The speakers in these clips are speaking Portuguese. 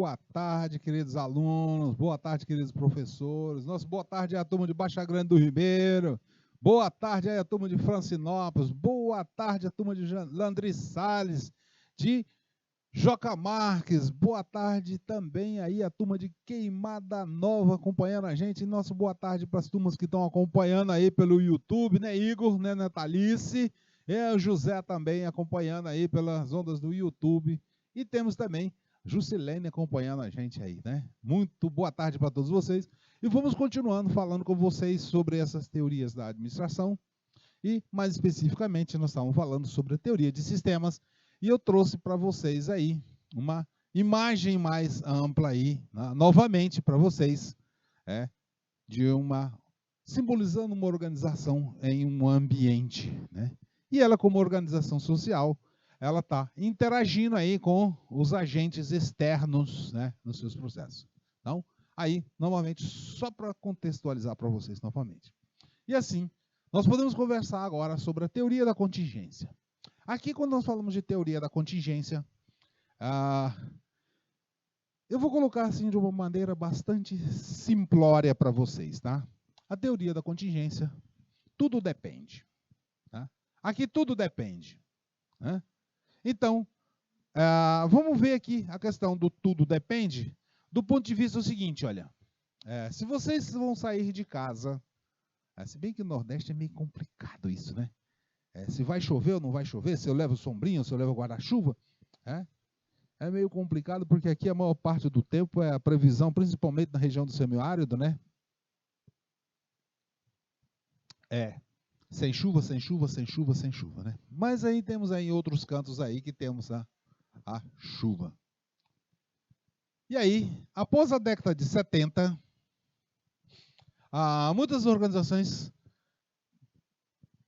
Boa tarde, queridos alunos. Boa tarde, queridos professores. Nossa, boa tarde à turma de Baixa Grande do Ribeiro. Boa tarde aí à turma de Francinópolis. Boa tarde à turma de Landry Salles, de Joca Marques. Boa tarde também aí à turma de Queimada Nova acompanhando a gente. Nossa, boa tarde para as turmas que estão acompanhando aí pelo YouTube, né, Igor, né, Natalice? O José também acompanhando aí pelas ondas do YouTube. E temos também Juscelene acompanhando a gente aí, né? Muito boa tarde para todos vocês. E vamos continuando falando com vocês sobre essas teorias da administração. E, mais especificamente, nós estávamos falando sobre a teoria de sistemas. E eu trouxe para vocês aí uma imagem mais ampla aí, novamente para vocês, simbolizando uma organização em um ambiente, né? E ela, como organização social, ela está interagindo aí com os agentes externos, né, nos seus processos. Então, aí, novamente, só para contextualizar para vocês novamente. E assim, nós podemos conversar agora sobre a teoria da contingência. Aqui, quando nós falamos de teoria da contingência, eu vou colocar assim de uma maneira bastante simplória para vocês, tá? A teoria da contingência, tudo depende. Tá? Aqui tudo depende. Né? Então, vamos ver aqui a questão do tudo depende do ponto de vista do seguinte, olha. Se vocês vão sair de casa, se bem que no Nordeste é meio complicado isso, né? Se vai chover ou não vai chover, se eu levo sombrinha, se eu levo guarda-chuva, é meio complicado porque aqui a maior parte do tempo é a previsão, principalmente na região do semiárido, né? Sem chuva, sem chuva, sem chuva, sem chuva, né? Mas aí temos aí outros cantos aí que temos a chuva. E aí, após a década de 70, muitas organizações,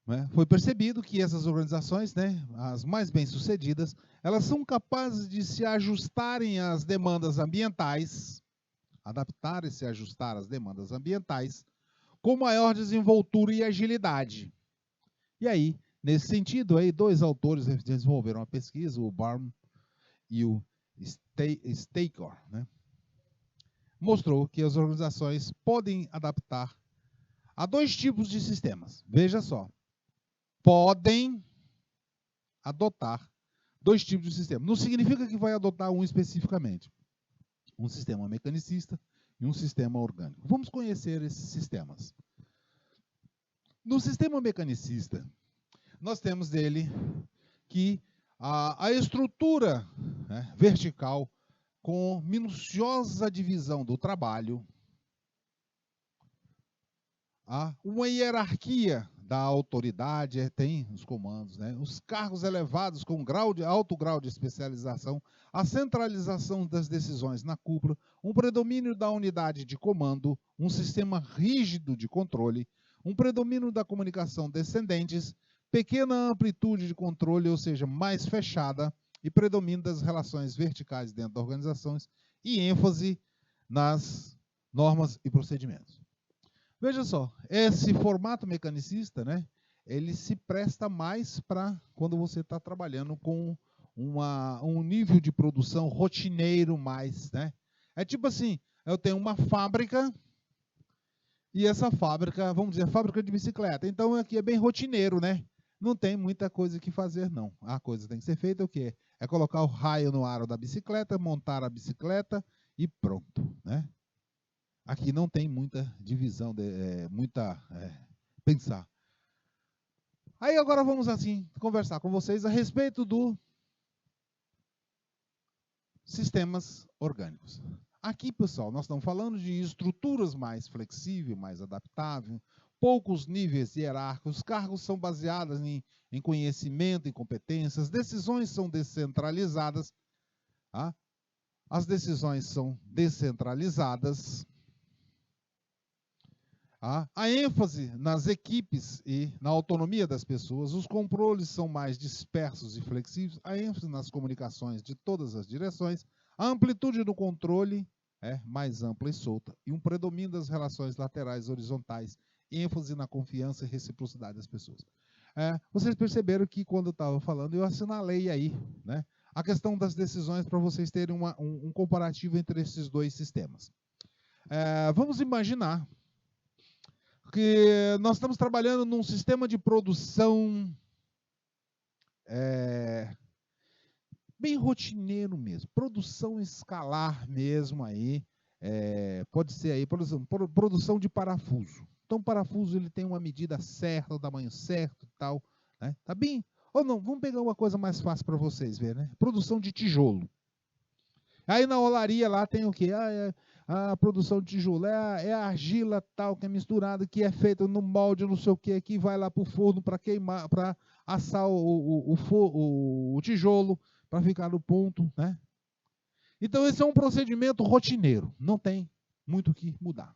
né, foi percebido que essas organizações, né, as mais bem-sucedidas, elas são capazes de se ajustarem às demandas ambientais, adaptar e se ajustar às demandas ambientais, com maior desenvoltura e agilidade. E aí, nesse sentido, aí, dois autores desenvolveram uma pesquisa, o Baum e o Staker, né? Mostrou que as organizações podem adaptar a dois tipos de sistemas. Veja só, podem adotar dois tipos de sistema. Não significa que vai adotar um especificamente. Um sistema mecanicista e um sistema orgânico. Vamos conhecer esses sistemas. No sistema mecanicista, nós temos dele que a estrutura, né, vertical, com minuciosa divisão do trabalho, uma hierarquia da autoridade, tem os comandos, né, os cargos elevados com alto grau de especialização, a centralização das decisões na cúpula, um predomínio da unidade de comando, um sistema rígido de controle, um predomínio da comunicação descendentes, pequena amplitude de controle, ou seja, mais fechada, e predomínio das relações verticais dentro das organizações, e ênfase nas normas e procedimentos. Veja só, esse formato mecanicista, né, ele se presta mais para quando você está trabalhando com um nível de produção rotineiro mais, né? É tipo assim, eu tenho uma fábrica, e essa fábrica, vamos dizer, fábrica de bicicleta. Então aqui é bem rotineiro, né? Não tem muita coisa que fazer, não. A coisa tem que ser feita o quê? É colocar o raio no aro da bicicleta, montar a bicicleta e pronto, né? Aqui não tem muita divisão, pensar. Aí agora vamos assim conversar com vocês a respeito dos sistemas orgânicos. Aqui, pessoal, nós estamos falando de estruturas mais flexíveis, mais adaptáveis, poucos níveis hierárquicos, os cargos são baseados em conhecimento, em competências, decisões são descentralizadas, tá? As decisões são descentralizadas, a ênfase nas equipes e na autonomia das pessoas, os controles são mais dispersos e flexíveis, a ênfase nas comunicações de todas as direções, a amplitude do controle é mais ampla e solta, e um predomínio das relações laterais horizontais, ênfase na confiança e reciprocidade das pessoas. Vocês perceberam que quando eu estava falando, eu assinalei aí, né, a questão das decisões para vocês terem um comparativo entre esses dois sistemas. Vamos imaginar que nós estamos trabalhando num sistema de produção bem rotineiro mesmo, produção escalar mesmo aí, pode ser aí, por exemplo, produção de parafuso. Então, o parafuso ele tem uma medida certa, o tamanho certo e tal, né? Tá bem? Ou não, vamos pegar uma coisa mais fácil para vocês verem, né? Produção de tijolo. Aí na olaria lá tem o quê? A produção de tijolo, é a argila tal que é misturada, que é feita no molde, não sei o quê, que vai lá para o forno para queimar, para assar o tijolo, para ficar no ponto, né? Então esse é um procedimento rotineiro, não tem muito o que mudar.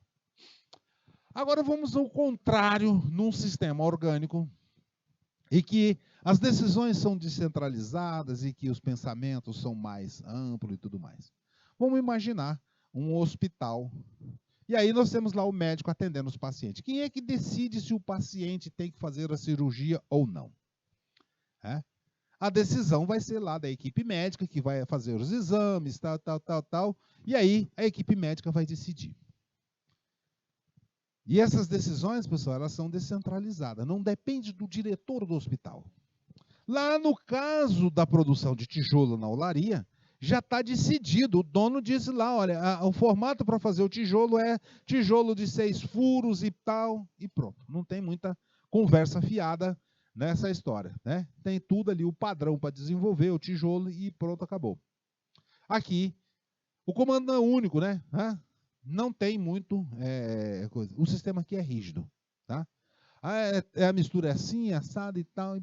Agora vamos ao contrário, num sistema orgânico, e que as decisões são descentralizadas e que os pensamentos são mais amplos e tudo mais. Vamos imaginar um hospital, e aí nós temos lá o médico atendendo os pacientes. Quem é que decide se o paciente tem que fazer a cirurgia ou não? A decisão vai ser lá da equipe médica, que vai fazer os exames, tal, e aí a equipe médica vai decidir. E essas decisões, pessoal, elas são descentralizadas, não depende do diretor do hospital. Lá no caso da produção de tijolo na olaria, já está decidido, o dono disse lá, olha, o formato para fazer o tijolo é tijolo de 6 furos e tal, e pronto. Não tem muita conversa fiada nessa história, né? Tem tudo ali, o padrão para desenvolver o tijolo e pronto, acabou. Aqui, o comando é único, né? Não tem muito coisa. O sistema aqui é rígido, tá? A mistura é assim, assada e tal.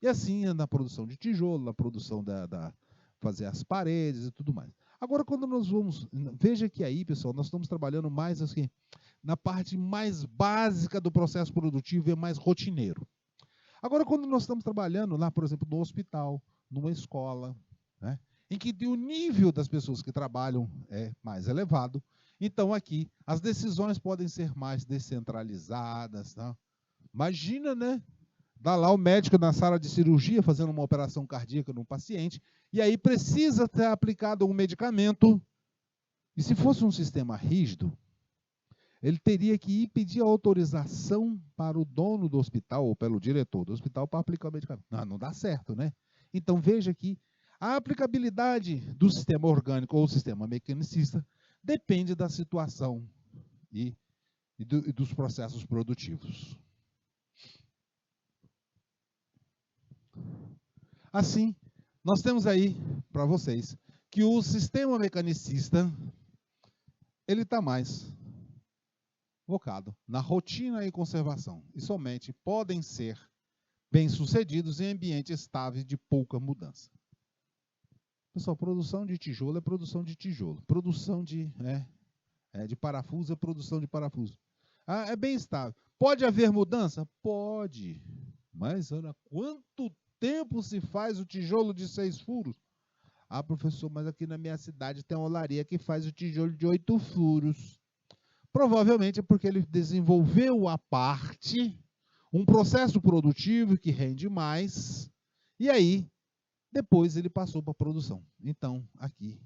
E assim é na produção de tijolo, na produção fazer as paredes e tudo mais. Agora, quando nós vamos... Veja que aí, pessoal, nós estamos trabalhando mais assim, na parte mais básica do processo produtivo e mais rotineiro. Agora, quando nós estamos trabalhando lá, por exemplo, no hospital, numa escola, né, em que o nível das pessoas que trabalham é mais elevado, então aqui as decisões podem ser mais descentralizadas. Tá? Imagina, né? Dá lá o médico na sala de cirurgia fazendo uma operação cardíaca num paciente, e aí precisa ter aplicado um medicamento. E se fosse um sistema rígido, ele teria que ir pedir autorização para o dono do hospital ou pelo diretor do hospital para aplicar o medicamento. Não dá certo, né? Então veja que a aplicabilidade do sistema orgânico ou sistema mecanicista depende da situação e dos processos produtivos. Assim, nós temos aí para vocês que o sistema mecanicista ele está mais focado na rotina e conservação e somente podem ser bem-sucedidos em ambiente estável de pouca mudança. Pessoal, produção de tijolo é produção de tijolo. Produção de parafuso é produção de parafuso. É bem estável. Pode haver mudança? Pode. Mas, olha, quanto tempo se faz o tijolo de 6 furos? Ah, professor, mas aqui na minha cidade tem uma olaria que faz o tijolo de 8 furos. Provavelmente é porque ele desenvolveu à parte um processo produtivo que rende mais, e aí, depois ele passou para a produção. Então, aqui,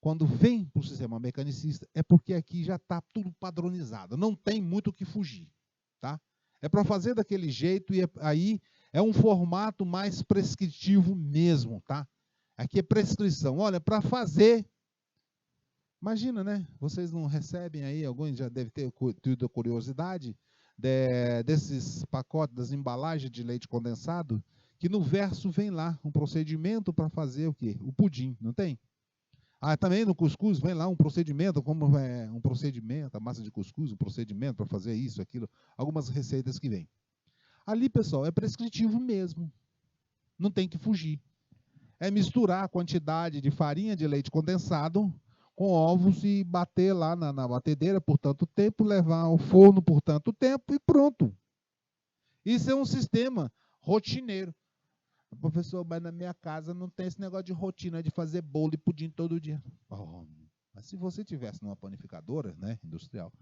quando vem para o sistema mecanicista, é porque aqui já está tudo padronizado, não tem muito o que fugir. Tá? É para fazer daquele jeito, e aí é um formato mais prescritivo mesmo. Tá? Aqui é prescrição. Olha, para fazer... Imagina, né? Vocês não recebem aí, alguns já devem ter tido a curiosidade desses pacotes, das embalagens de leite condensado, que no verso vem lá um procedimento para fazer o quê? O pudim, não tem? Também no cuscuz vem lá um procedimento, como um procedimento, a massa de cuscuz, um procedimento para fazer isso, aquilo, algumas receitas que vêm. Ali, pessoal, é prescritivo mesmo. Não tem que fugir. É misturar a quantidade de farinha de leite condensado com ovos e bater lá na batedeira por tanto tempo, levar ao forno por tanto tempo e pronto. Isso é um sistema rotineiro. Professor, mas na minha casa não tem esse negócio de rotina de fazer bolo e pudim todo dia. Mas se você tivesse numa panificadora, né, industrial,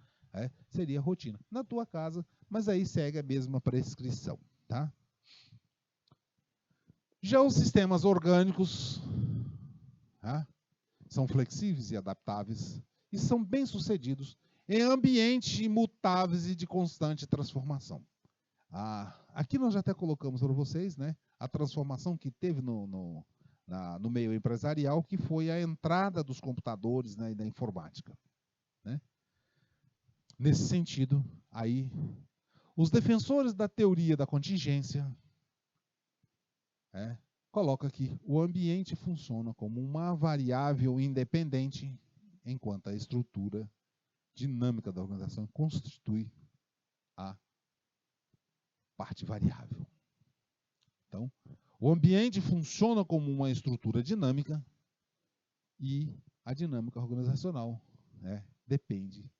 seria rotina. Na tua casa, mas aí segue a mesma prescrição. Tá? Já os sistemas orgânicos, tá, são flexíveis e adaptáveis e são bem-sucedidos em ambientes imutáveis e de constante transformação. Aqui nós já até colocamos para vocês, né, a transformação que teve no meio empresarial, que foi a entrada dos computadores, né, e da informática, né? Nesse sentido, aí, os defensores da teoria da contingência colocam que o ambiente funciona como uma variável independente, enquanto a estrutura dinâmica da organização constitui a parte variável. Então, o ambiente funciona como uma estrutura dinâmica e a dinâmica organizacional, né, depende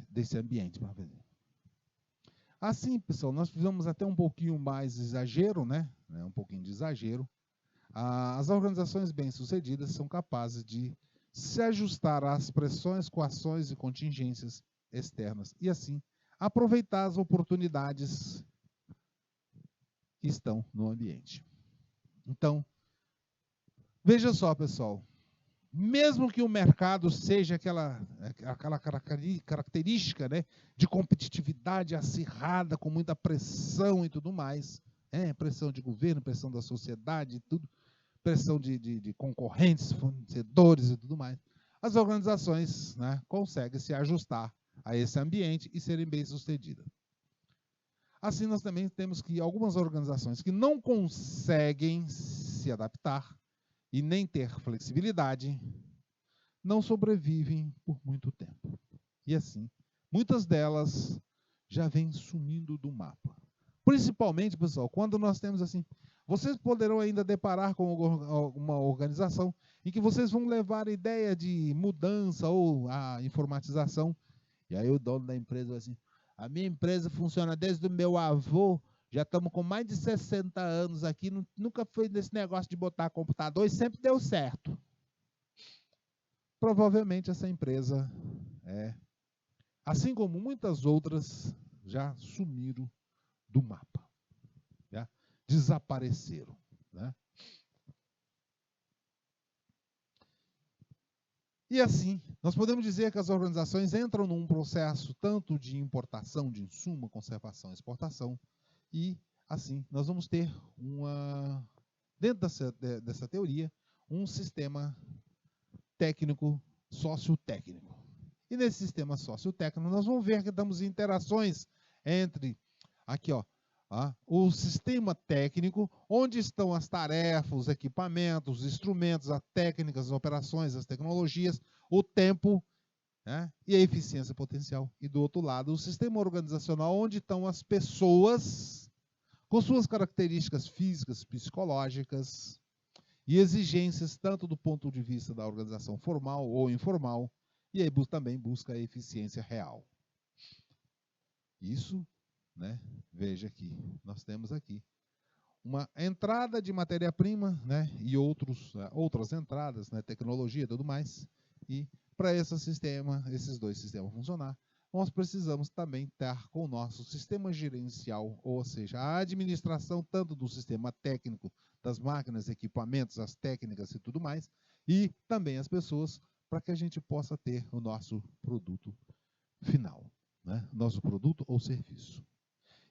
desse ambiente. Assim, pessoal, nós fizemos até um pouquinho mais exagero, né? Um pouquinho de exagero. As organizações bem-sucedidas são capazes de se ajustar às pressões, coações e contingências externas e, assim, aproveitar as oportunidades que estão no ambiente. Então, veja só, pessoal, mesmo que o mercado seja aquela característica, né, de competitividade acirrada, com muita pressão e tudo mais, pressão de governo, pressão da sociedade, tudo, pressão de concorrentes, fornecedores e tudo mais, as organizações, né, conseguem se ajustar a esse ambiente e serem bem-sucedidas. Assim, nós também temos que algumas organizações que não conseguem se adaptar e nem ter flexibilidade, não sobrevivem por muito tempo. E assim, muitas delas já vêm sumindo do mapa. Principalmente, pessoal, quando nós temos assim, vocês poderão ainda deparar com uma organização em que vocês vão levar a ideia de mudança ou a informatização, e aí o dono da empresa vai assim, a minha empresa funciona desde o meu avô, já estamos com mais de 60 anos aqui, nunca foi nesse negócio de botar computador e sempre deu certo. Provavelmente essa empresa, assim como muitas outras, já sumiram do mapa, já desapareceram, né? E assim, nós podemos dizer que as organizações entram num processo tanto de importação de insumo, conservação e exportação, e assim nós vamos ter dentro dessa teoria, um sistema técnico, sociotécnico. E nesse sistema sociotécnico nós vamos ver que temos interações entre, aqui ó, o sistema técnico, onde estão as tarefas, os equipamentos, os instrumentos, as técnicas, as operações, as tecnologias, o tempo, né, e a eficiência potencial. E do outro lado, o sistema organizacional, onde estão as pessoas com suas características físicas, psicológicas e exigências, tanto do ponto de vista da organização formal ou informal, e aí também busca a eficiência real. Isso, né, veja aqui, nós temos aqui uma entrada de matéria-prima, né, e outras entradas, né, tecnologia e tudo mais, e para esses dois sistemas funcionar, nós precisamos também estar com o nosso sistema gerencial, ou seja, a administração tanto do sistema técnico, das máquinas, equipamentos, as técnicas e tudo mais, e também as pessoas, para que a gente possa ter o nosso produto final, né, nosso produto ou serviço.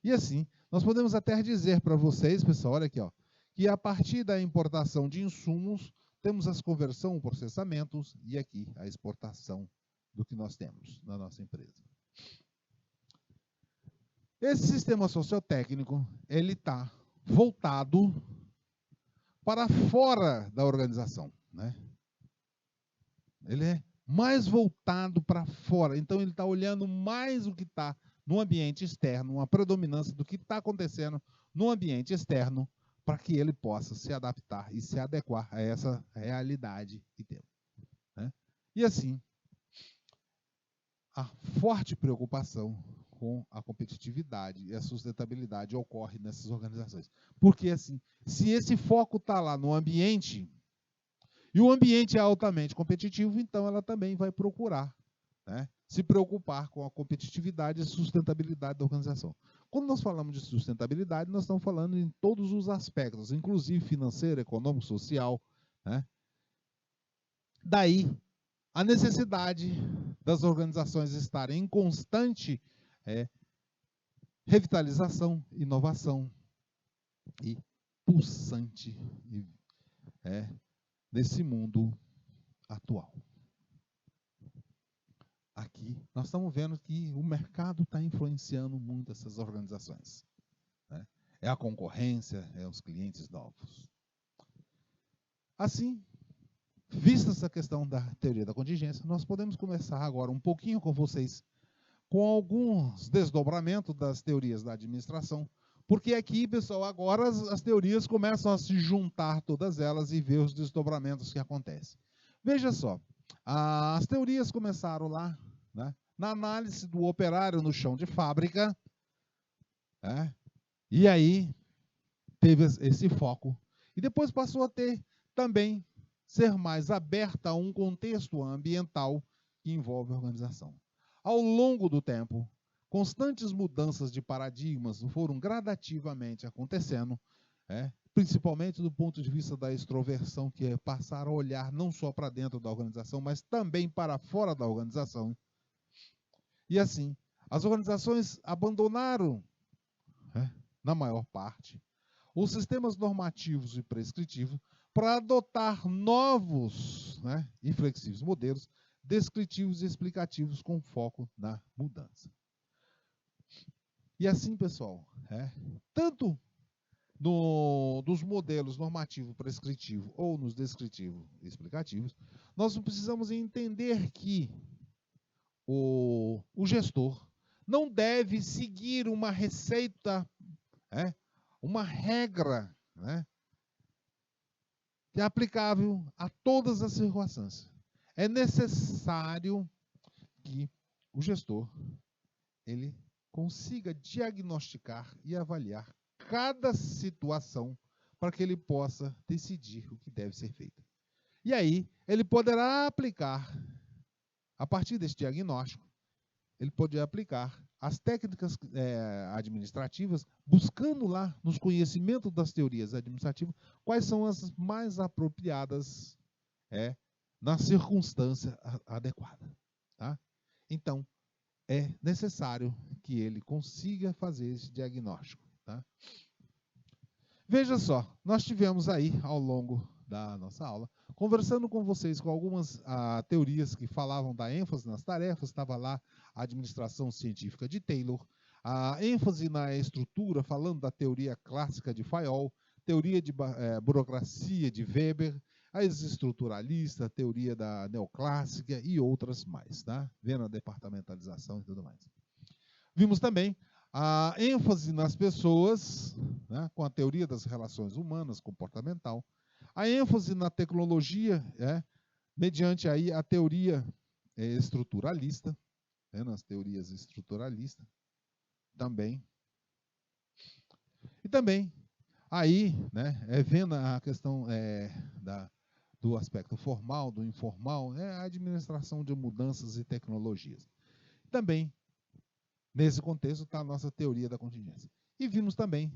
E assim, nós podemos até dizer para vocês, pessoal, olha aqui, ó, que a partir da importação de insumos, temos as conversão, processamentos e aqui a exportação do que nós temos na nossa empresa. Esse sistema sociotécnico, ele está voltado para fora da organização, né? Ele é mais voltado para fora, então ele está olhando mais o que está no ambiente externo, uma predominância do que está acontecendo no ambiente externo, para que ele possa se adaptar e se adequar a essa realidade que temos, né? E assim, a forte preocupação com a competitividade e a sustentabilidade ocorre nessas organizações. Porque assim, se esse foco está lá no ambiente, e o ambiente é altamente competitivo, então ela também vai procurar né, se preocupar com a competitividade e sustentabilidade da organização. Quando nós falamos de sustentabilidade, nós estamos falando em todos os aspectos, inclusive financeiro, econômico, social, né? Daí a necessidade das organizações estarem em constante revitalização, inovação e pulsante nesse mundo atual. Aqui nós estamos vendo que o mercado está influenciando muito essas organizações, né? É a concorrência, é os clientes novos. Assim, vista essa questão da teoria da contingência, nós podemos começar agora um pouquinho com vocês com alguns desdobramentos das teorias da administração, porque aqui, pessoal, agora as teorias começam a se juntar todas elas e ver os desdobramentos que acontecem. Veja só, as teorias começaram lá, né, na análise do operário no chão de fábrica, né, e aí teve esse foco. E depois passou a ter também, ser mais aberta a um contexto ambiental que envolve a organização. Ao longo do tempo, constantes mudanças de paradigmas foram gradativamente acontecendo, principalmente do ponto de vista da extroversão, que é passar a olhar não só para dentro da organização, mas também para fora da organização. E assim, as organizações abandonaram, na maior parte, os sistemas normativos e prescritivos para adotar novos, e flexíveis modelos descritivos e explicativos com foco na mudança. E assim, pessoal, tanto dos modelos normativo, prescritivo ou nos descritivos e explicativos, nós precisamos entender que o gestor não deve seguir uma receita, uma regra, que é aplicável a todas as circunstâncias. É necessário que o gestor ele consiga diagnosticar e avaliar cada situação para que ele possa decidir o que deve ser feito. E aí, ele poderá aplicar, a partir desse diagnóstico, ele poderá aplicar as técnicas administrativas, buscando lá, nos conhecimentos das teorias administrativas, quais são as mais apropriadas na circunstância adequada. Tá? Então, é necessário que ele consiga fazer esse diagnóstico. Tá? Veja só, nós tivemos aí, ao longo da nossa aula, conversando com vocês com algumas teorias que falavam da ênfase nas tarefas, estava lá a administração científica de Taylor, a ênfase na estrutura, falando da teoria clássica de Fayol, teoria de burocracia de Weber, a estruturalista, a teoria da neoclássica e outras mais, tá? Vendo a departamentalização e tudo mais. Vimos também a ênfase nas pessoas, com a teoria das relações humanas, comportamental, a ênfase na tecnologia, mediante aí a teoria estruturalista, nas teorias estruturalistas, também. E também, aí, vendo a questão do aspecto formal, do informal, a administração de mudanças e tecnologias. Também, nesse contexto, está a nossa teoria da contingência. E vimos também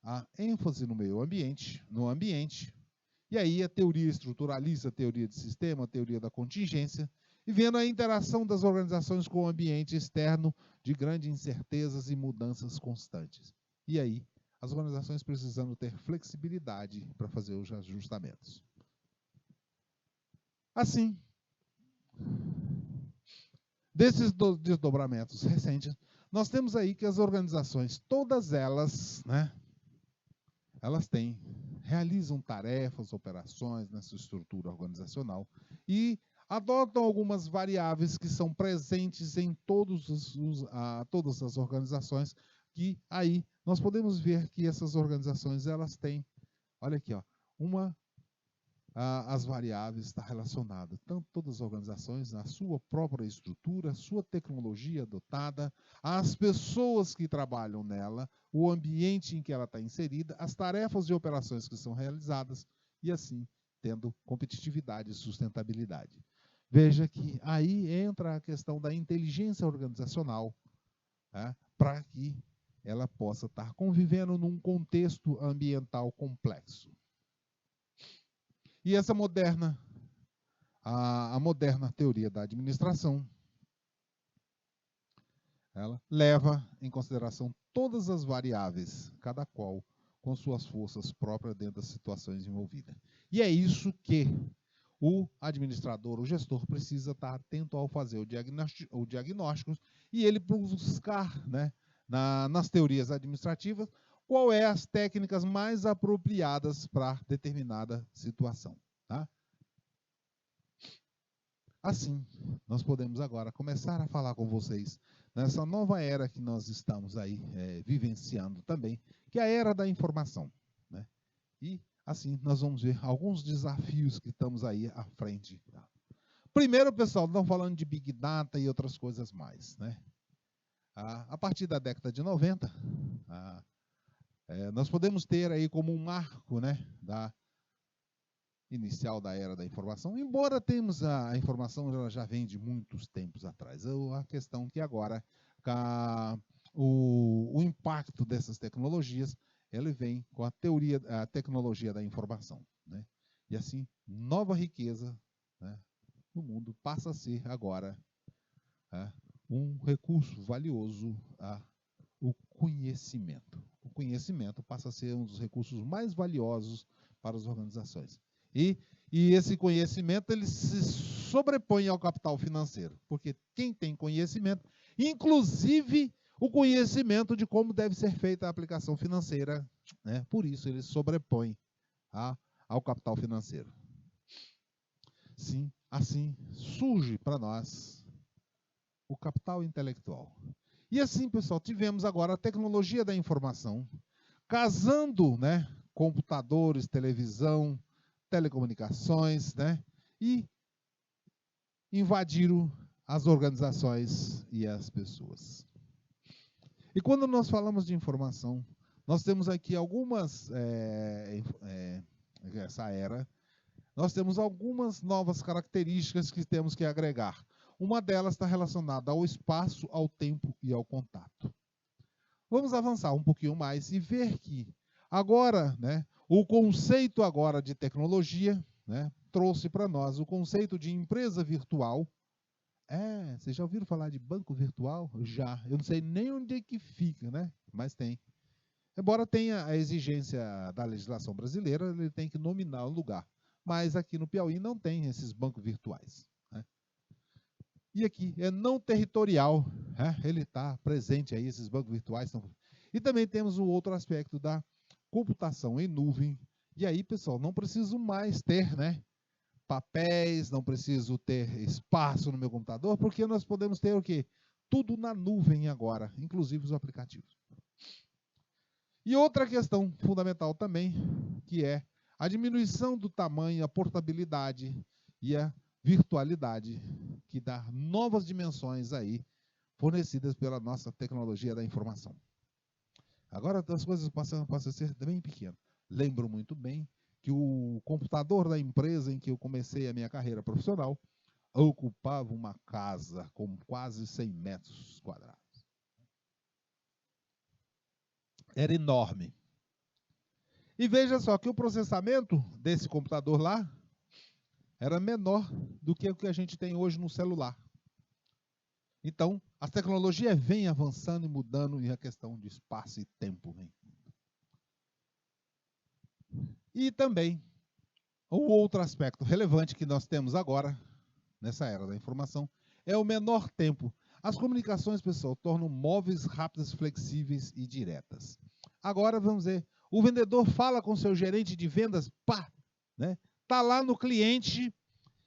a ênfase no meio ambiente, no ambiente, e aí a teoria estruturalista, a teoria de sistema, a teoria da contingência, e vendo a interação das organizações com o ambiente externo de grandes incertezas e mudanças constantes. E aí, as organizações precisando ter flexibilidade para fazer os ajustamentos. Assim, desses desdobramentos recentes, nós temos aí que as organizações, todas elas, elas realizam tarefas, operações nessa estrutura organizacional e adotam algumas variáveis que são presentes em todas as organizações, que aí nós podemos ver que essas organizações, elas têm, olha aqui, ó, as variáveis estão relacionadas, tanto todas as organizações, a sua própria estrutura, a sua tecnologia adotada, as pessoas que trabalham nela, o ambiente em que ela está inserida, as tarefas e operações que são realizadas, e assim, tendo competitividade e sustentabilidade. veja que aí entra a questão da inteligência organizacional, tá? Para que ela possa estar convivendo num contexto ambiental complexo. E essa moderna, a moderna teoria da administração, ela leva em consideração todas as variáveis, cada qual com suas forças próprias dentro das situações envolvidas. E é isso que o administrador, o gestor, precisa estar atento ao fazer o diagnóstico e ele buscar, né, nas teorias administrativas, qual é as técnicas mais apropriadas para determinada situação. Tá? Assim, nós podemos agora começar a falar com vocês nessa nova era que nós estamos aí vivenciando também, que é a era da informação. Né? E assim, nós vamos ver alguns desafios que estamos aí à frente. Tá? Primeiro, pessoal, estamos falando de Big Data e outras coisas mais. Né? A partir da década de 90, nós podemos ter aí como um marco, né, da inicial da era da informação, embora temos a informação, ela já vem de muitos tempos atrás. A questão que agora, o impacto dessas tecnologias, ele vem com a tecnologia da informação. Né? E assim, nova riqueza, né, no mundo passa a ser agora um recurso valioso, o conhecimento. O conhecimento passa a ser um dos recursos mais valiosos para as organizações. E esse conhecimento ele se sobrepõe ao capital financeiro, porque quem tem conhecimento, inclusive o conhecimento de como deve ser feita a aplicação financeira, né? Por isso ele se sobrepõe ao capital financeiro. Sim, assim surge para nós o capital intelectual. E assim, pessoal, tivemos agora a tecnologia da informação, casando, né, computadores, televisão, telecomunicações, né, e invadiram as organizações e as pessoas. E quando nós falamos de informação, nós temos aqui algumas, essa era, nós temos algumas novas características que temos que agregar. Uma delas está relacionada ao espaço, ao tempo e ao contato. Vamos avançar um pouquinho mais e ver que agora, né, o conceito agora de tecnologia, né, trouxe para nós o conceito de empresa virtual. Vocês já ouviram falar de banco virtual? Já. Eu não sei nem onde é que fica, né? Mas tem. Embora tenha a exigência da legislação brasileira, ele tem que nominar o lugar. Mas aqui no Piauí não tem esses bancos virtuais. Né? E aqui é não territorial, né? Ele está presente aí, esses bancos virtuais. E também temos o outro aspecto da computação em nuvem. E aí, pessoal, não preciso mais ter, né, papéis, não preciso ter espaço no meu computador, porque nós podemos ter o quê? Tudo na nuvem agora, inclusive os aplicativos. E outra questão fundamental também, que é a diminuição do tamanho, a portabilidade e a virtualidade, que dá novas dimensões aí, fornecidas pela nossa tecnologia da informação. Agora as coisas passam a ser bem pequenas. Lembro muito bem que o computador da empresa em que eu comecei a minha carreira profissional ocupava uma casa com quase 100 metros quadrados. Era enorme. E veja só que o processamento desse computador lá era menor do que o que a gente tem hoje no celular. Então, a tecnologia vem avançando e mudando e a questão de espaço e tempo vem. E também, o outro aspecto relevante que nós temos agora, nessa era da informação, é o menor tempo. As comunicações, pessoal, tornam móveis, rápidas, flexíveis e diretas. Agora, vamos ver, o vendedor fala com seu gerente de vendas, né? Tá lá no cliente,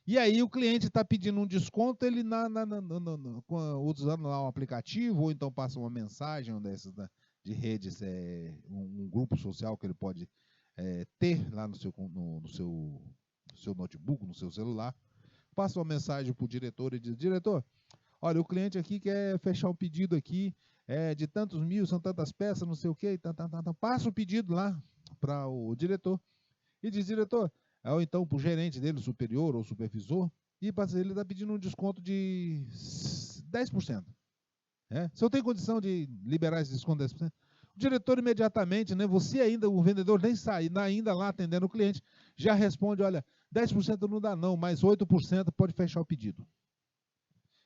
e aí o cliente está pedindo um desconto, ele usando lá um aplicativo, ou então passa uma mensagem dessas, né, de redes, um grupo social que ele pode ter lá no seu notebook, no seu celular, passa uma mensagem para o diretor e diz, diretor, olha, o cliente aqui quer fechar um pedido aqui, de tantos mil, são tantas peças, não sei o quê, passa o pedido lá para o diretor e diz, diretor, ou então para o gerente dele, superior ou supervisor, e ele está pedindo um desconto de 10%. Se eu tenho condição de liberar esse desconto de 10%, o diretor imediatamente, né, você ainda, o vendedor nem sai, ainda lá atendendo o cliente, já responde, olha, 10% não dá não, mas 8% pode fechar o pedido.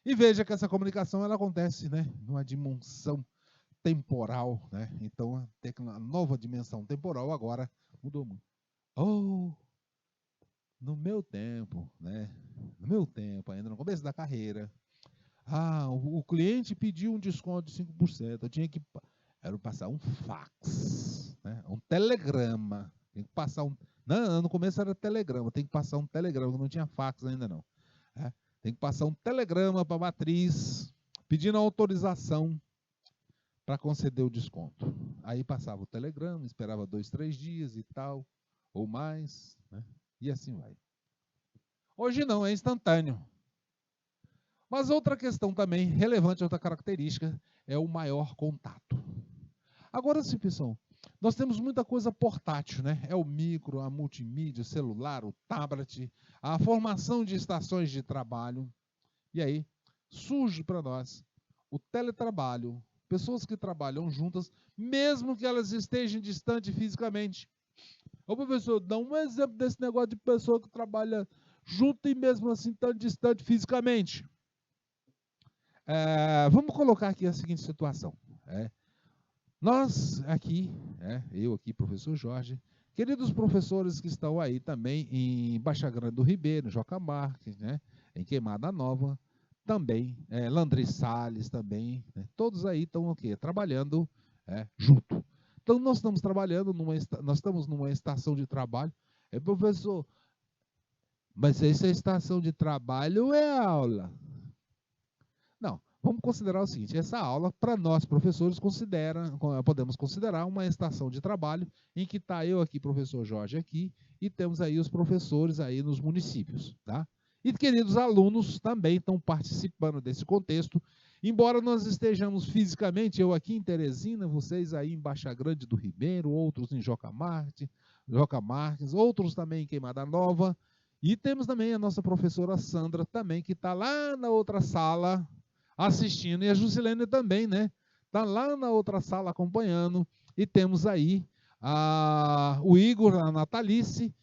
E veja que essa comunicação ela acontece, né, numa dimensão temporal, né? Então a nova dimensão temporal agora mudou muito. No meu tempo, né? No meu tempo, ainda no começo da carreira, o cliente pediu um desconto de 5%. Eu tinha que passar um fax, né? Um telegrama. Tem que passar um. Não, no começo era telegrama, tem que passar um telegrama, não tinha fax ainda não. Tem que passar um telegrama para a matriz, pedindo autorização para conceder o desconto. Aí passava o telegrama, esperava 2, 3 dias e tal, ou mais, né? E assim vai. Hoje não, é instantâneo. Mas outra questão também relevante, outra característica, é o maior contato. Agora sim, pessoal, nós temos muita coisa portátil, né? É o micro, a multimídia, o celular, o tablet, a formação de estações de trabalho. E aí surge para nós o teletrabalho, pessoas que trabalham juntas, mesmo que elas estejam distantes fisicamente. Ô professor, dá um exemplo desse negócio de pessoa que trabalha junto e mesmo assim tão distante fisicamente. Vamos colocar aqui a seguinte situação. Nós aqui, eu aqui, professor Jorge, queridos professores que estão aí também em Baixa Grande do Ribeiro, Joca Marques, né, em Queimada Nova, também, Landry Salles também, né, todos aí estão o quê? Trabalhando junto. Então nós estamos trabalhando, nós estamos numa estação de trabalho, professor, mas essa estação de trabalho é aula? Não, vamos considerar o seguinte, essa aula, para nós professores, podemos considerar uma estação de trabalho em que está eu aqui, professor Jorge aqui, e temos aí os professores aí nos municípios, tá? E queridos alunos também estão participando desse contexto, embora nós estejamos fisicamente, eu aqui em Teresina, vocês aí em Baixa Grande do Ribeiro, outros em Joca Marques, outros também em Queimada Nova, e temos também a nossa professora Sandra também, que está lá na outra sala, assistindo, e a Jusilene também, né? Está lá na outra sala acompanhando, e temos aí o Igor, a Natalice,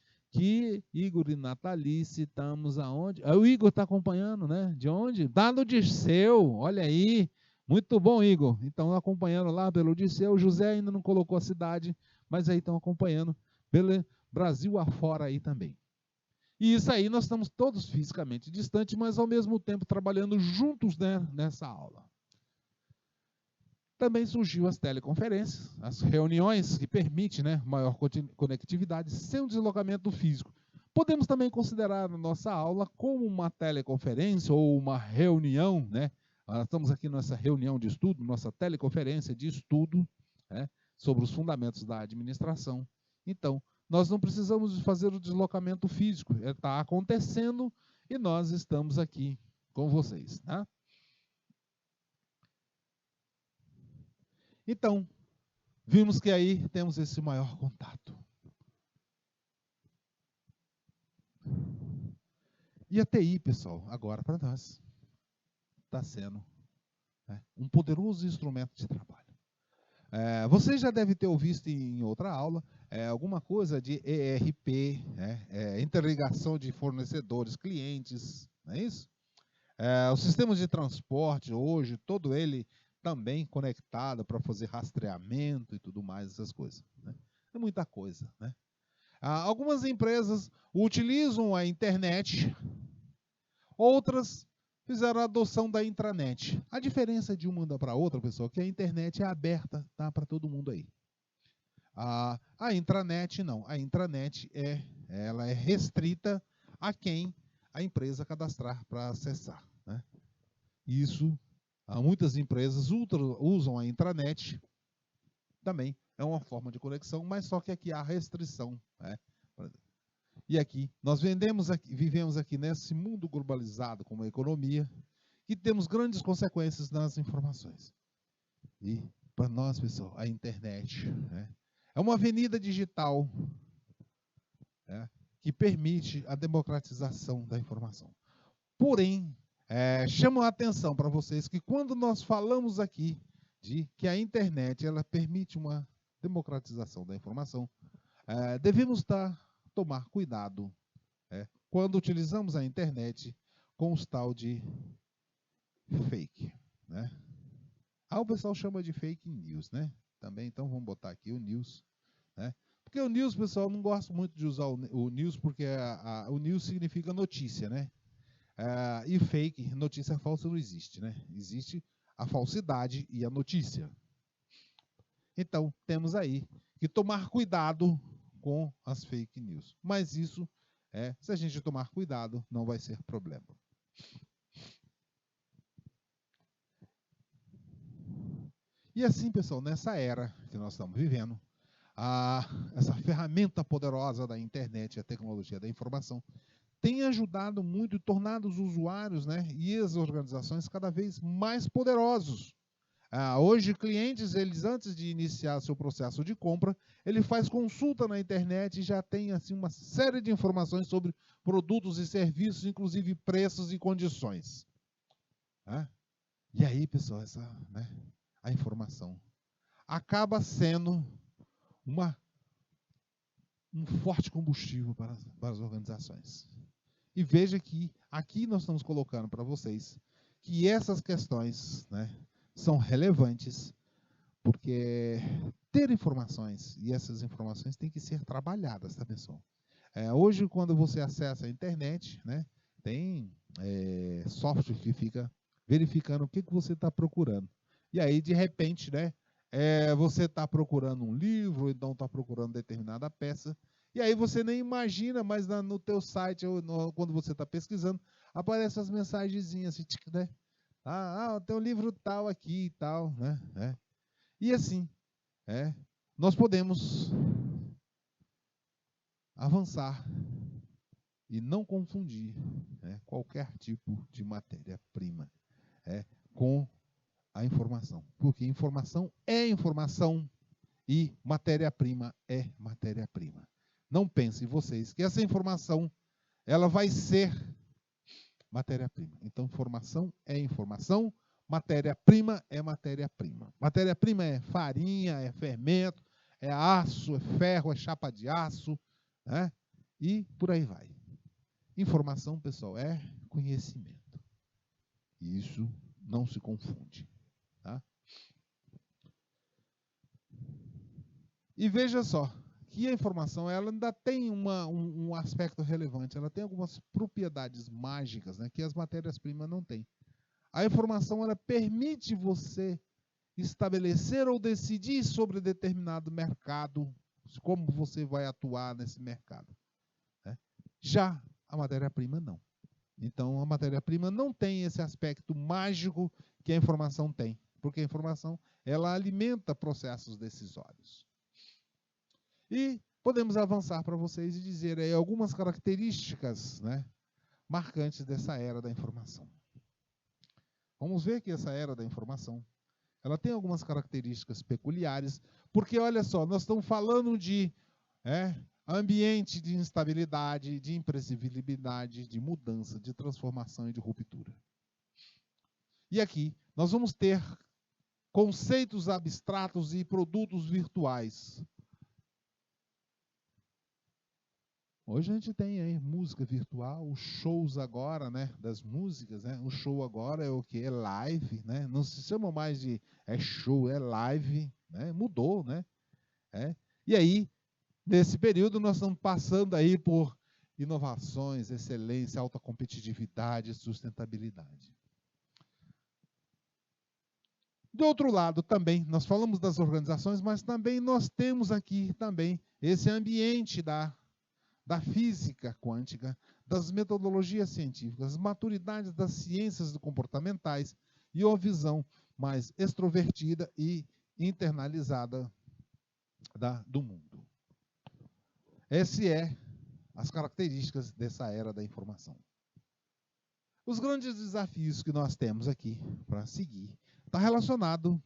Igor e Natalice, estamos aonde? O Igor está acompanhando, né? De onde? Está no Dirceu, olha aí, muito bom, Igor. Então, acompanhando lá pelo Dirceu, o José ainda não colocou a cidade, mas aí estão acompanhando pelo Brasil afora aí também. E isso aí nós estamos todos fisicamente distantes, mas ao mesmo tempo trabalhando juntos, né, nessa aula. Também surgiu as teleconferências, as reuniões que permitem, né, maior conectividade sem o deslocamento físico. Podemos também considerar a nossa aula como uma teleconferência ou uma reunião, né? Nós estamos aqui nessa reunião de estudo, nossa teleconferência de estudo, né, sobre os fundamentos da administração. Então, nós não precisamos fazer o deslocamento físico, está acontecendo e nós estamos aqui com vocês, tá? Então, vimos que aí temos esse maior contato. E a TI, pessoal, agora para nós, está sendo um poderoso instrumento de trabalho. Você já deve ter ouvido em outra aula alguma coisa de ERP, interligação de fornecedores, clientes, não é isso? Os sistemas de transporte hoje, todo ele também conectado para fazer rastreamento e tudo mais, essas coisas. Né? É muita coisa. Né? Algumas empresas utilizam a internet, outras fizeram a adoção da intranet. A diferença de uma para a outra, pessoal, é que a internet é aberta, tá, para todo mundo aí. A intranet não. A intranet ela é restrita a quem a empresa cadastrar para acessar. Né? Isso, muitas empresas usam a intranet também. É uma forma de conexão, mas só que aqui há restrição. Né? E aqui, nós vivemos aqui nesse mundo globalizado como a economia, e temos grandes consequências nas informações. E, para nós, pessoal, a internet é uma avenida digital que permite a democratização da informação. Porém, chamo a atenção para vocês que quando nós falamos aqui de que a internet ela permite uma democratização da informação, devemos tomar cuidado quando utilizamos a internet com os tal de fake, né? O pessoal chama de fake news, né? Também, então vamos botar aqui o news, né? Porque o news, pessoal, não gosto muito de usar o news, porque o news significa notícia, né? E fake, notícia falsa não existe, né? Existe a falsidade e a notícia. Então, temos aí que tomar cuidado com as fake news. Mas isso, se a gente tomar cuidado, não vai ser problema. E assim, pessoal, nessa era que nós estamos vivendo, essa ferramenta poderosa da internet, a tecnologia da informação, tem ajudado muito e tornado os usuários, né, e as organizações cada vez mais poderosos. Hoje, clientes, eles antes de iniciar seu processo de compra, ele faz consulta na internet e já tem assim, uma série de informações sobre produtos e serviços, inclusive preços e condições. E aí, pessoal, a informação acaba sendo um forte combustível para as organizações. E veja que aqui nós estamos colocando para vocês que essas questões, né, são relevantes, porque ter informações, e essas informações têm que ser trabalhadas, tá, pessoal? Hoje, quando você acessa a internet, né, tem software que fica verificando o que você está procurando. E aí, de repente, né, você está procurando um livro, ou então está procurando determinada peça, e aí você nem imagina, mas no teu site, ou quando você está pesquisando, aparecem as mensagenzinhas assim, né? Tem um livro tal aqui e tal, né? E assim, nós podemos avançar e não confundir qualquer tipo de matéria-prima com a informação. Porque informação é informação e matéria-prima é matéria-prima. Não pensem vocês que essa informação ela vai ser matéria-prima. Então, informação é informação, matéria-prima é matéria-prima. Matéria-prima é farinha, é fermento, é aço, é ferro, é chapa de aço, né? E por aí vai. Informação, pessoal, é conhecimento. E isso não se confunde. Tá? E veja só, que a informação ela ainda tem um aspecto relevante, ela tem algumas propriedades mágicas, né, que as matérias-primas não têm. A informação ela permite você estabelecer ou decidir sobre determinado mercado, como você vai atuar nesse mercado. Né? Já a matéria-prima não. Então, a matéria-prima não tem esse aspecto mágico que a informação tem, porque a informação ela alimenta processos decisórios. E podemos avançar para vocês e dizer aí algumas características, né, marcantes dessa era da informação. Vamos ver que essa era da informação, ela tem algumas características peculiares, porque olha só, nós estamos falando de ambiente de instabilidade, de imprevisibilidade, de mudança, de transformação e de ruptura. E aqui nós vamos ter conceitos abstratos e produtos virtuais. Hoje a gente tem aí música virtual, os shows agora, né, das músicas, né? O show agora é o que? É live, né? Não se chama mais de show, é live, né? Mudou, né? E aí, nesse período, nós estamos passando aí por inovações, excelência, alta competitividade, sustentabilidade. Do outro lado também, nós falamos das organizações, mas também nós temos aqui também esse ambiente da física quântica, das metodologias científicas, maturidade das ciências comportamentais e uma visão mais extrovertida e internalizada do mundo. Essas são as características dessa era da informação. Os grandes desafios que nós temos aqui para seguir está relacionado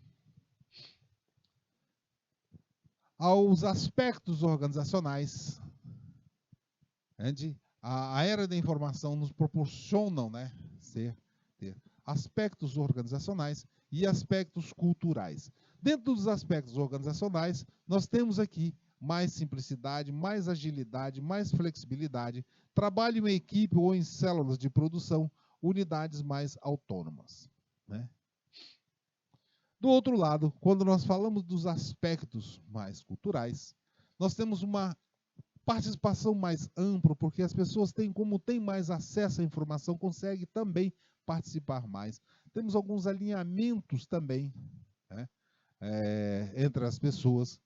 aos aspectos organizacionais. A era da informação nos proporciona, né, ter aspectos organizacionais e aspectos culturais. Dentro dos aspectos organizacionais, nós temos aqui mais simplicidade, mais agilidade, mais flexibilidade, trabalho em equipe ou em células de produção, unidades mais autônomas, né? Do outro lado, quando nós falamos dos aspectos mais culturais, nós temos uma participação mais ampla, porque as pessoas como têm mais acesso à informação, conseguem também participar mais. Temos alguns alinhamentos também, né, entre as pessoas.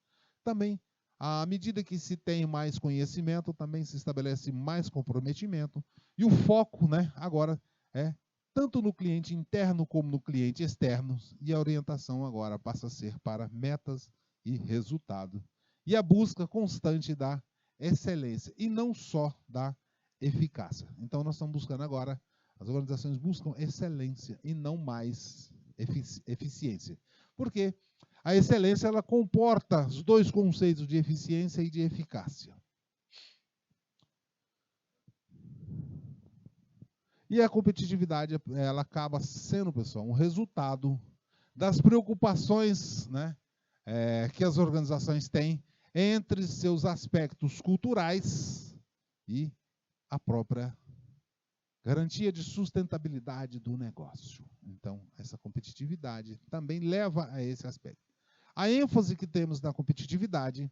Também, à medida que se tem mais conhecimento, também se estabelece mais comprometimento. E o foco, né, agora é tanto no cliente interno como no cliente externo, e a orientação agora passa a ser para metas e resultado. E a busca constante da excelência, e não só da eficácia. Então, nós estamos buscando agora, as organizações buscam excelência e não mais eficiência. Porque a excelência, ela comporta os dois conceitos de eficiência e de eficácia. E a competitividade, ela acaba sendo, pessoal, um resultado das preocupações, né, que as organizações têm entre seus aspectos culturais e a própria garantia de sustentabilidade do negócio. Então, essa competitividade também leva a esse aspecto. A ênfase que temos na competitividade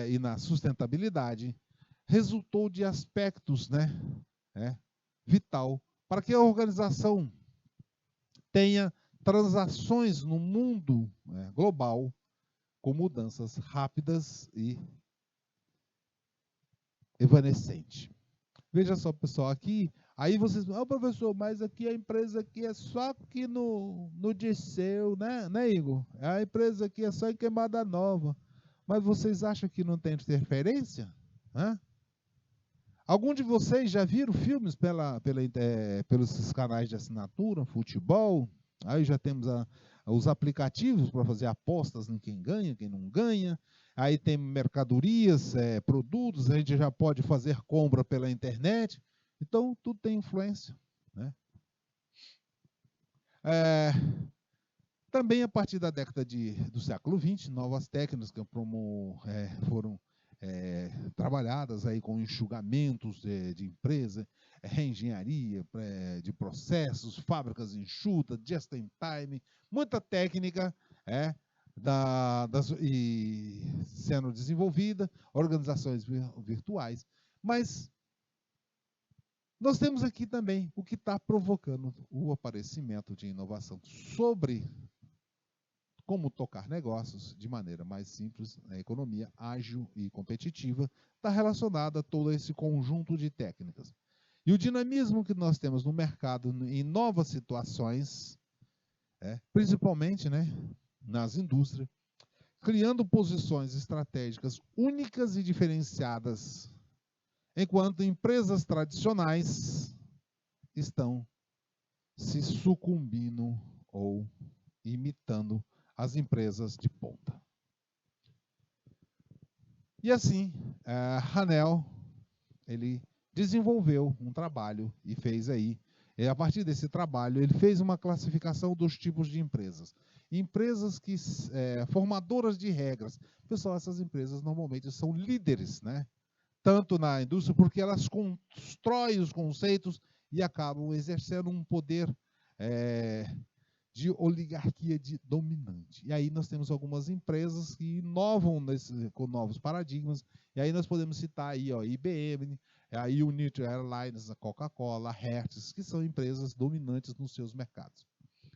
e na sustentabilidade resultou de aspectos, né, vital para que a organização tenha transações no mundo global com mudanças rápidas e evanescentes. Veja só, pessoal, aqui, aí vocês vão, professor, mas aqui a empresa aqui é só aqui no Dirceu, né, Igor? A empresa aqui é só em Queimada Nova. Mas vocês acham que não tem interferência? Hã? Algum de vocês já viram filmes pelos canais de assinatura, futebol? Aí já temos os aplicativos para fazer apostas em quem ganha, quem não ganha. Aí tem mercadorias, produtos, a gente já pode fazer compra pela internet. Então, tudo tem influência, né? Também a partir da década do século XX, novas técnicas que foram trabalhadas aí com enxugamentos de empresa, reengenharia de processos, fábricas enxutas, just in time, muita técnica sendo desenvolvida, organizações virtuais. Mas nós temos aqui também o que está provocando o aparecimento de inovação sobre como tocar negócios de maneira mais simples, a economia ágil e competitiva, está relacionada a todo esse conjunto de técnicas. E o dinamismo que nós temos no mercado em novas situações, principalmente, né, nas indústrias, criando posições estratégicas únicas e diferenciadas, enquanto empresas tradicionais estão se sucumbindo ou imitando as empresas de ponta. E assim, Hanel, ele desenvolveu um trabalho e fez aí, a partir desse trabalho, ele fez uma classificação dos tipos de empresas. Empresas formadoras de regras. Pessoal, essas empresas normalmente são líderes, né? Tanto na indústria, porque elas constroem os conceitos e acabam exercendo um poder de oligarquia dominante. E aí nós temos algumas empresas que inovam com novos paradigmas, e aí nós podemos citar aí, IBM, a United Airlines, a Coca-Cola, a Hertz, que são empresas dominantes nos seus mercados.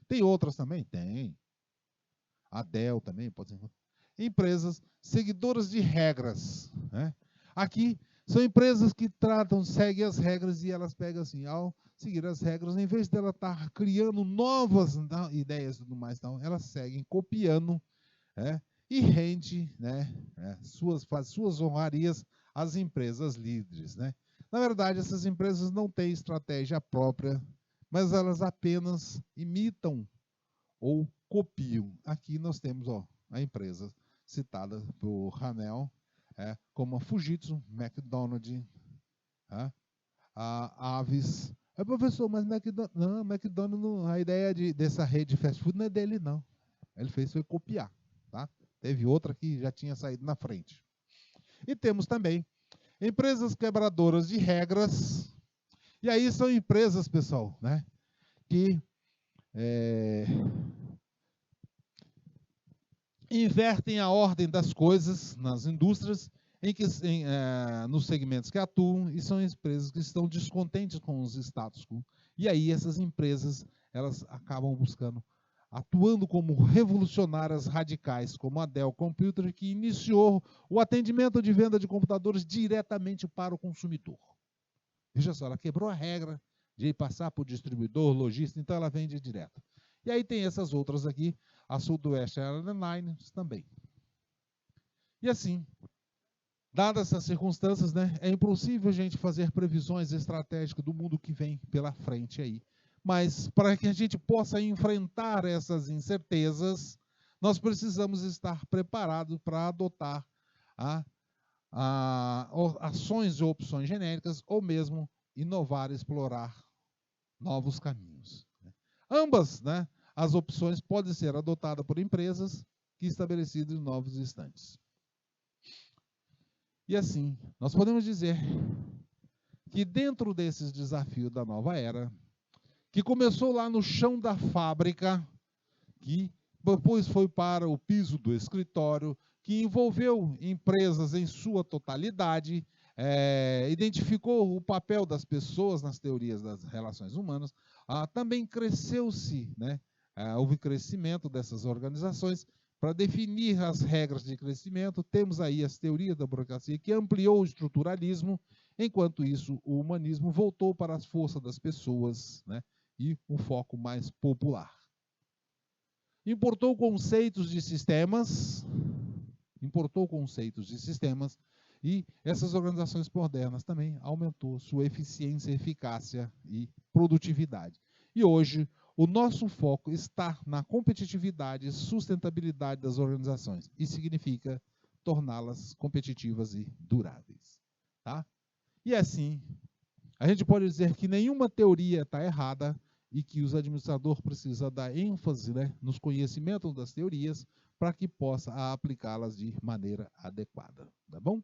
Tem outras também? Tem. A Dell também, pode ser. Empresas seguidoras de regras, né? Aqui são empresas que seguem as regras e elas pegam assim, ao seguir as regras, em vez dela estar criando novas ideias e tudo mais, elas seguem copiando e rende, faz suas honrarias às empresas líderes, né? Na verdade, essas empresas não têm estratégia própria, mas elas apenas imitam ou copiam. Aqui nós temos a empresa citada por Hanel, como a Fujitsu, McDonald's, a Avis, Aí, professor, mas McDonald's não, a ideia dessa rede de fast food não é dele, não. Ele fez foi copiar, tá? Teve outra que já tinha saído na frente. E temos também empresas quebradoras de regras. E aí são empresas, pessoal, né, que invertem a ordem das coisas nas indústrias, nos segmentos que atuam, e são empresas que estão descontentes com os status quo. E aí essas empresas, elas acabam atuando como revolucionárias radicais, como a Dell Computer, que iniciou o atendimento de venda de computadores diretamente para o consumidor. Veja só, ela quebrou a regra de passar por distribuidor, lojista, então ela vende direto. E aí tem essas outras aqui, a Sudoeste Airlines também. E assim, dadas essas circunstâncias, né, é impossível a gente fazer previsões estratégicas do mundo que vem pela frente aí. Mas para que a gente possa enfrentar essas incertezas, nós precisamos estar preparados para adotar ações e opções genéricas, ou mesmo inovar e explorar novos caminhos. Ambas, né, as opções podem ser adotadas por empresas que estabelecidas em novos instantes. E assim, nós podemos dizer que dentro desses desafios da nova era, que começou lá no chão da fábrica, que depois foi para o piso do escritório, que envolveu empresas em sua totalidade, identificou o papel das pessoas nas teorias das relações humanas, também cresceu-se, né, houve crescimento dessas organizações para definir as regras de crescimento. Temos aí as teorias da burocracia, que ampliou o estruturalismo, enquanto isso o humanismo voltou para as forças das pessoas, né, e um foco mais popular. Importou conceitos de sistemas, e essas organizações modernas também aumentou sua eficiência, eficácia e produtividade. E hoje, o nosso foco está na competitividade e sustentabilidade das organizações. Isso significa torná-las competitivas e duráveis. Tá? E assim, a gente pode dizer que nenhuma teoria está errada e que os administradores precisam dar ênfase, né, nos conhecimentos das teorias para que possa aplicá-las de maneira adequada. Tá bom?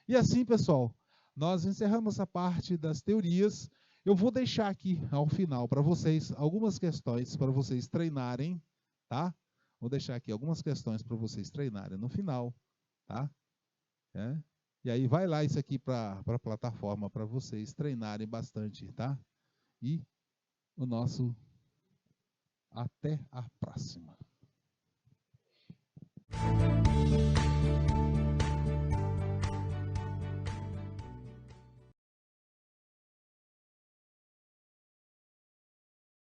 E assim, pessoal, nós encerramos essa parte das teorias. Eu vou deixar aqui ao final para vocês algumas questões para vocês treinarem, tá? Vou deixar aqui algumas questões para vocês treinarem no final, tá? E aí vai lá isso aqui para a plataforma para vocês treinarem bastante, tá? E o nosso até a próxima.